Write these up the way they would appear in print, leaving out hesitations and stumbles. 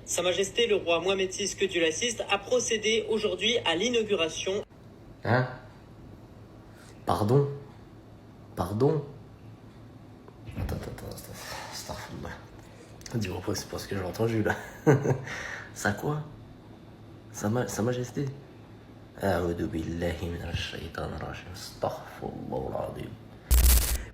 Sa Majesté le roi Mohamed VI, que Dieu l'assiste, a procédé aujourd'hui à l'inauguration. Hein? Pardon? Pardon? Attends, astaghfirullah. Dis-moi pas que c'est parce que j'ai entendu là. Ça quoi? Sa Majesté? A'udhu billahi minash shaitanir rajim. Astaghfirullah al-azim.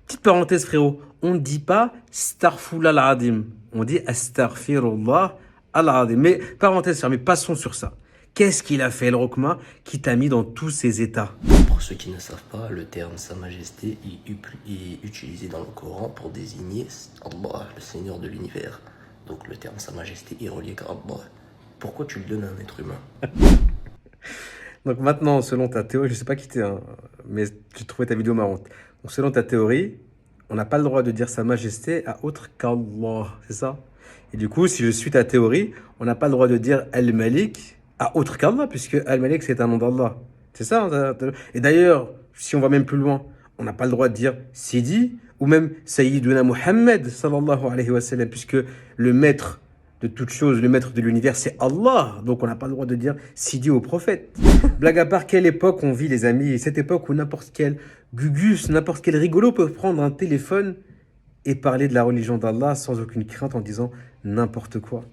Petite parenthèse, frérot, on ne dit pas Starfoula al-Adim, on dit Astaghfirullah al-Adim. Mais parenthèse fermée, passons sur ça. Qu'est-ce qu'il a fait, El Rokma, qui t'a mis dans tous ces états? Pour ceux qui ne savent pas, le terme Sa Majesté est utilisé dans le Coran pour désigner Allah, le Seigneur de l'univers. Donc le terme Sa Majesté est relié qu'à Allah. Pourquoi tu le donnes à un être humain? Donc maintenant, selon ta théorie, je sais pas qui t'es, hein, mais j'ai trouvé ta vidéo marrante. Donc selon ta théorie, on n'a pas le droit de dire Sa Majesté à autre qu'Allah, c'est ça? Et du coup, si je suis ta théorie, on n'a pas le droit de dire Al-Malik à autre qu'Allah, puisque Al-Malik c'est un nom d'Allah. C'est ça, hein, et d'ailleurs, si on va même plus loin, on n'a pas le droit de dire Sidi ou même Sayyiduna Muhammad sallallahu alayhi wa sallam, puisque le maître de toute chose, le maître de l'univers, c'est Allah. Donc on n'a pas le droit de dire Sidi au prophète. Blague à part, quelle époque on vit, les amis? Cette époque où n'importe quel gugus, n'importe quel rigolo peut prendre un téléphone et parler de la religion d'Allah sans aucune crainte en disant n'importe quoi.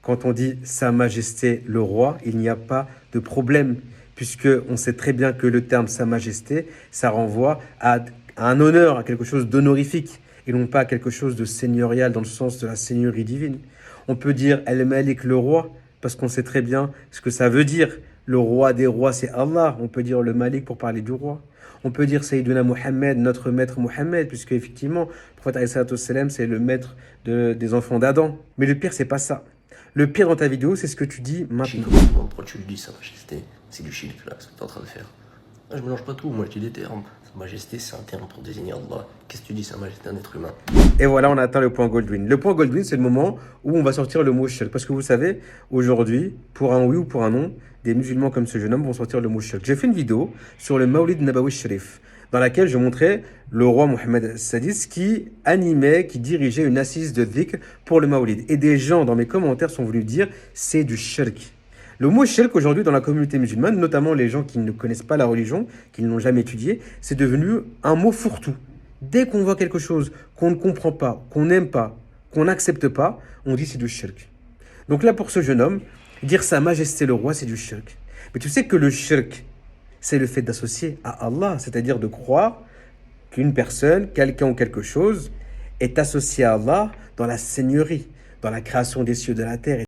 Quand on dit Sa Majesté le roi, il n'y a pas de problème, puisque on sait très bien que le terme Sa Majesté, ça renvoie à un honneur, à quelque chose d'honorifique, et non pas à quelque chose de seigneurial dans le sens de la seigneurie divine. On peut dire Al-Malik le roi, parce qu'on sait très bien ce que ça veut dire. Le roi des rois, c'est Allah. On peut dire le Malik pour parler du roi. On peut dire Sayyiduna Muhammad, notre maître Muhammad, puisque effectivement, le prophète alayhi salatu wassalam, c'est le maître des enfants d'Adam. Mais le pire, c'est pas ça. Le pire dans ta vidéo, c'est ce que tu dis maintenant. Pourquoi tu le dis, Sa Majesté? C'est du shirk là, ce que tu es en train de faire. Moi, je mélange pas tout, moi je dis des termes. Sa Majesté, c'est un terme pour désigner Allah. Qu'est-ce que tu dis, Sa Majesté, un être humain? Et voilà, on atteint le point Goldwyn. Le point Goldwyn, c'est le moment où on va sortir le mot shirk. Parce que vous savez, aujourd'hui, pour un oui ou pour un non, des musulmans comme ce jeune homme vont sortir le mot shirk. J'ai fait une vidéo sur le Mawlid Nabawi Sharif, dans laquelle je montrais le roi Mohammed Sadis qui animait, qui dirigeait une assise de dhikr pour le Mawlid. Et des gens dans mes commentaires sont venus dire c'est du shirk. Le mot shirk aujourd'hui dans la communauté musulmane, notamment les gens qui ne connaissent pas la religion, qui ne l'ont jamais étudiée, c'est devenu un mot fourre-tout. Dès qu'on voit quelque chose qu'on ne comprend pas, qu'on n'aime pas, qu'on n'accepte pas, on dit c'est du shirk. Donc là, pour ce jeune homme, dire Sa Majesté le roi, c'est du shirk. Mais tu sais que le shirk, c'est le fait d'associer à Allah, c'est-à-dire de croire qu'une personne, quelqu'un ou quelque chose est associé à Allah dans la seigneurie, dans la création des cieux et de la terre.